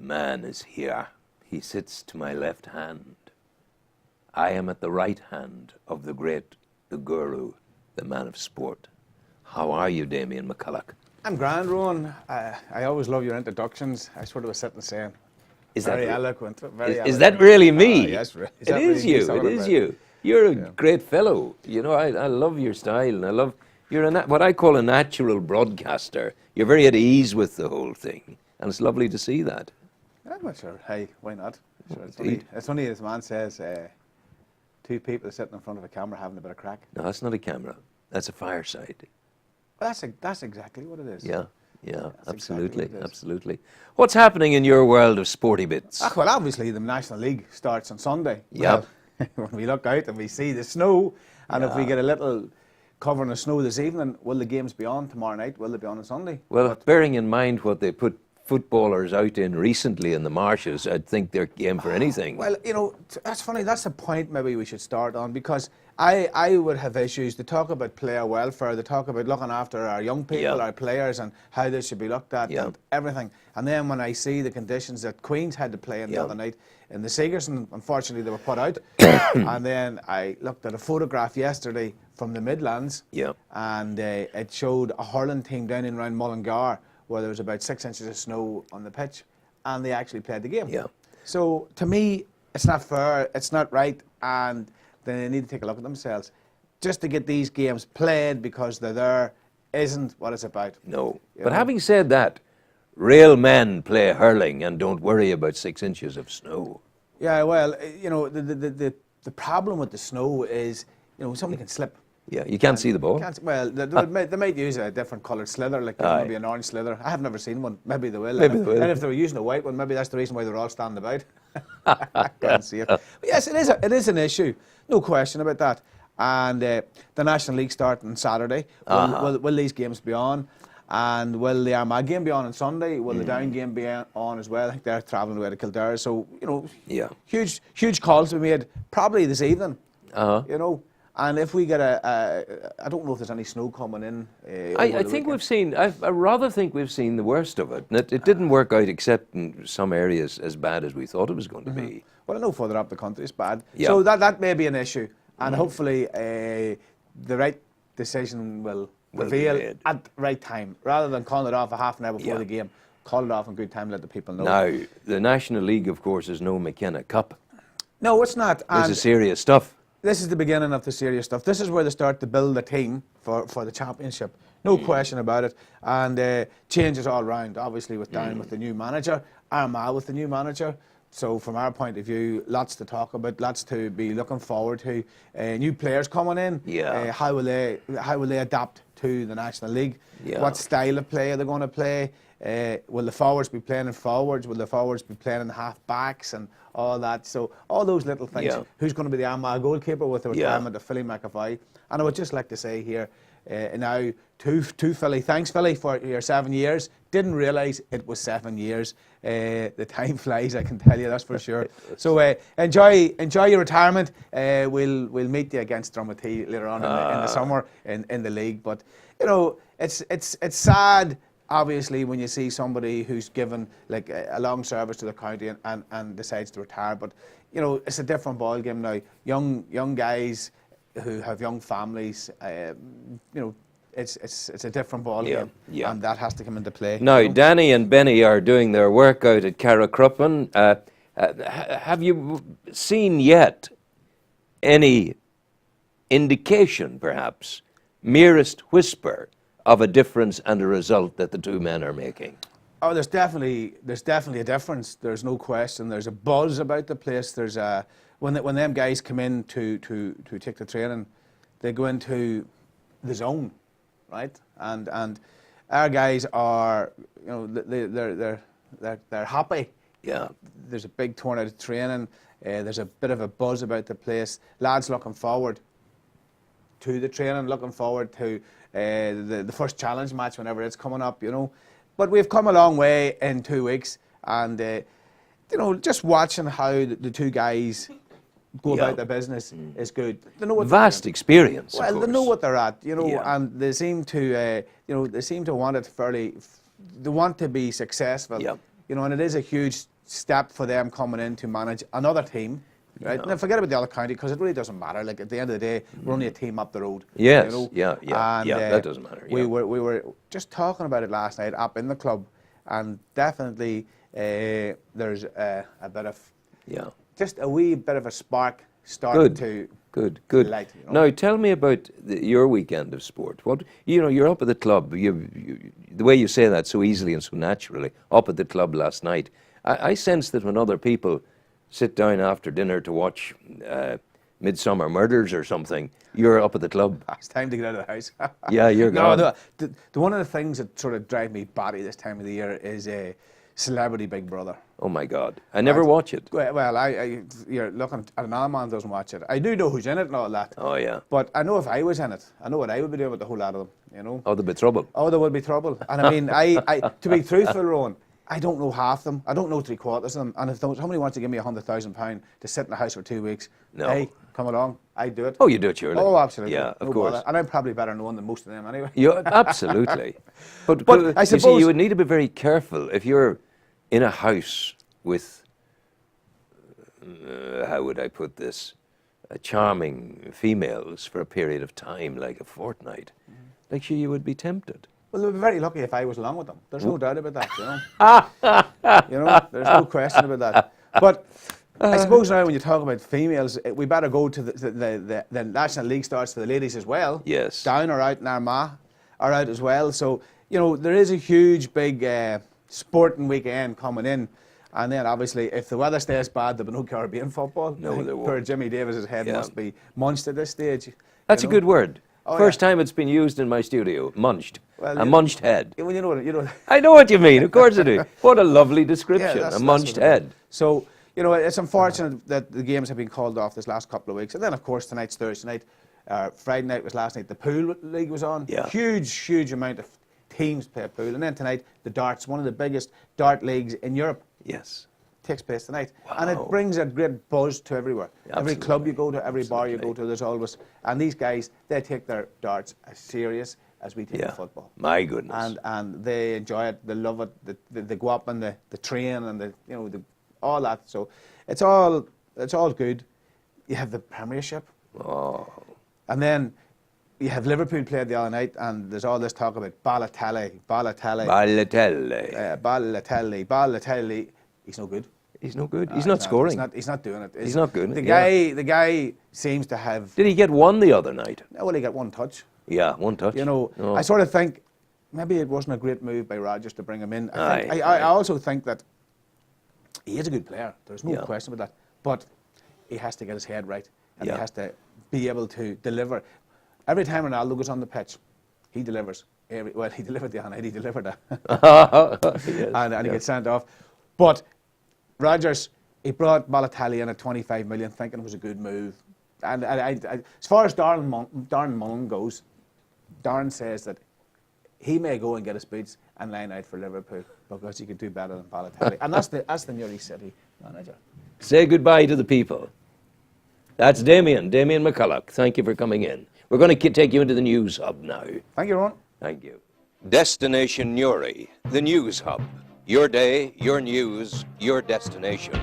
man is here. He sits to my left hand. I am at the right hand of the great, the guru, the man of sport. How are you, Damian McCullough? I'm grand, Rowan. I always love your introductions. I sort of was sitting saying, Is very that eloquent. Very is eloquent. that really me? Yes, really. It is you. It is you. You're a great fellow. You know, I love your style, and I love you're what I call a natural broadcaster. You're very at ease with the whole thing, and it's lovely to see that. I'm not sure. Hey, why not? Sure, Indeed. it's only as man says, two people sitting in front of a camera having a bit of crack. No, that's not a camera. That's a fireside. Well, that's exactly what it is. Yeah, absolutely, exactly what it is. Absolutely. What's happening in your world of sporty bits? Well, obviously the National League starts on Sunday. Yep. Well, when we look out and we see the snow, and if we get a little covering of snow this evening, will the games be on tomorrow night? Will they be on Sunday? Well, bearing in mind what they put footballers out in recently in the marshes, I'd think they're game for anything. Well, you know, that's funny. That's a point maybe we should start on, because I would have issues. They talk about player welfare. They talk about looking after our young people, our players, and how they should be looked at and everything. And then when I see the conditions that Queens had to play in the other night in the Sigerson, unfortunately they were put out. And then I looked at a photograph yesterday from the Midlands, and it showed a hurling team down in around Mullingar, where there was about 6 inches of snow on the pitch, and they actually played the game. So to me, it's not fair, it's not right, and they need to take a look at themselves. Just to get these games played because they're there isn't what it's about. No. But having said that, real men play hurling and don't worry about 6 inches of snow. Yeah, well, you know, the problem with the snow is, you know, somebody can slip. Yeah, you can't see the ball. Well, they might use a different coloured slither, like maybe an orange slither. I have never seen one. Maybe they will. Maybe they will. And if they were using a white one, maybe that's the reason why they're all standing about. I can't see it. But yes, it is an issue. No question about that. And the National League starting on Saturday. Will these games be on? And will the Armagh game be on Sunday? Will the Down game be on as well? I think they're travelling away to Kildare. So, you know, huge calls to be made probably this evening. You know. And if we get I don't know if there's any snow coming in. I think we've seen, I rather think we've seen the worst of it. It didn't work out except in some areas as bad as we thought it was going to be. Well, I know further up the country it's bad. So that may be an issue. And hopefully the right decision will prevail at the right time. Rather than calling it off a half an hour before the game, call it off in good time, let the people know. Now, the National League, of course, is no McKenna Cup. No, it's not. This is serious stuff. This is the beginning of the serious stuff. This is where they start to build a team for the championship. No question about it. And changes all round, obviously, with Down with the new manager, Armagh with the new manager. So from our point of view, lots to talk about, lots to be looking forward to. New players coming in. How will they adapt to the National League? What style of play are they going to play? Will the forwards be playing in forwards? Will the forwards be playing in half backs and all that? So all those little things. Who's going to be the Armagh goalkeeper with the retirement of Philly McAvoy? And I would just like to say here now to Philly, thanks Philly for your 7 years. Didn't realise it was 7 years. The time flies, I can tell you, that's for sure. So enjoy your retirement. We'll meet you against Drummatee later on in the summer in the league. But you know, it's sad, obviously, when you see somebody who's given like a long service to the county and decides to retire. But you know, it's a different ball game now. Young guys who have young families, you know, it's a different ball game, and that has to come into play. Now, you know? Danny and Benny are doing their workout at Carracruppen. Have you seen yet any indication, perhaps, merest whisper of a difference and a result that the two men are making? Oh, there's definitely a difference. There's no question. There's a buzz about the place. There's a when them guys come in to take the training, they go into the zone, right? And our guys are, you know, they're happy. Yeah. There's a big turnout of training. There's a bit of a buzz about the place. Lads looking forward to the training, looking forward to the first challenge match whenever it's coming up, you know. But we've come a long way in 2 weeks, and you know, just watching how the two guys go about their business is good. They know what vast experience. Well, they know what they're at, you know, and they seem to, you know, they seem to want it fairly. They want to be successful You know, and it is a huge step for them coming in to manage another team. Right? Yeah. Now, forget about the other county, because it really doesn't matter. Like, at the end of the day, we're only a team up the road. Yes, you know? yeah, that doesn't matter. We Yeah. were just talking about it last night up in the club, and definitely there's a bit of, just a wee bit of a spark starting to Good. light. You know? Now, tell me about your weekend of sport. What, you're up at the club. The way you say that so easily and so naturally, up at the club last night. I sense that when other people sit down after dinner to watch Midsummer Murders or something, you're up at the club. It's time to get out of the house. Yeah, you're gone. No, the one of the things that sort of drive me batty this time of the year is a Celebrity Big Brother. Oh my God, I never watch it. Well, you're looking at another man doesn't watch it. I do know who's in it and all that. Oh yeah. But I know if I was in it, I know what I would be doing with the whole lot of them. You know. Oh, there'd be trouble. Oh, there would be trouble. And I mean, I to be truthful, Rowan, I don't know half them. I don't know 3/4 of them. And if somebody wants to give me £100,000 to sit in the house for 2 weeks, No. hey, come along, I'd do it. Oh, you do it, surely. Oh, absolutely. Yeah, of No course. bother. And I'm probably better known than most of them anyway. Yeah, absolutely. But I you see, suppose- you would need to be very careful if you're in a house with, how would I put this, charming females for a period of time, like a fortnight. Like, sure, you would be tempted. Well, they'd be very lucky if I was along with them. There's no doubt about that, you know. You know, there's no question about that. But I suppose now when you talk about females, we better go to the National League starts for the ladies as well. Yes. Down are out and Armagh are out as well. So, you know, there is a huge, big sporting weekend coming in. And then, obviously, if the weather stays bad, there'll be no Caribbean football. No, there Poor won't. Jimmy Davis's head Yeah. must be munched at this stage. That's you a know. good word. Oh, First yeah. time it's been used in my studio. Munched. Well, A you- munched head. Well, you know. I know what you mean. Of course I do. What a lovely description. that's A munched what it is. head. So, you know, it's unfortunate that the games have been called off this last couple of weeks. And then, of course, tonight's Thursday night. Friday night was last night. The pool league was on. Yeah. Huge amount of teams play pool. And then tonight, the darts, one of the biggest dart leagues in Europe, Yes. takes place tonight. And it Wow. brings a great buzz to everywhere. Every club you go to, every bar you go Absolutely. to, there's always... And these guys, they take their darts as serious as we take Yeah. the football. My goodness. And they enjoy it, they love it, they go up and the train and all that. So it's all good. You have the Premiership, Oh. and then you have Liverpool played the other night, and there's all this talk about Balotelli. Balotelli. He's no good. He's no good. No, He's not scoring. He's not doing it. He's not good, The yeah. guy seems to have. Did he get one the other night? Well, he got one touch. Yeah, one touch. You know, Oh. I sort of think maybe it wasn't a great move by Rodgers to bring him in. Aye. I also think that he is a good player. There's no Yeah. question about that. But he has to get his head right, and Yeah. he has to be able to deliver. Every time Ronaldo goes on the pitch, he delivers. He delivered the other night. He delivered that, Yes, and he yeah. gets sent off. But Rodgers, he brought Balotelli in at 25 million, thinking it was a good move. And as far as Darren Mullen goes, Darren says that he may go and get his boots and line out for Liverpool because he could do better than Balotelli. And that's the Newry City manager. Say goodbye to the people. That's Damian McCullough. Thank you for coming in. We're going to take you into the news hub now. Thank you, Ron. Thank you. Destination Newry, the news hub. Your day, your news, your destination.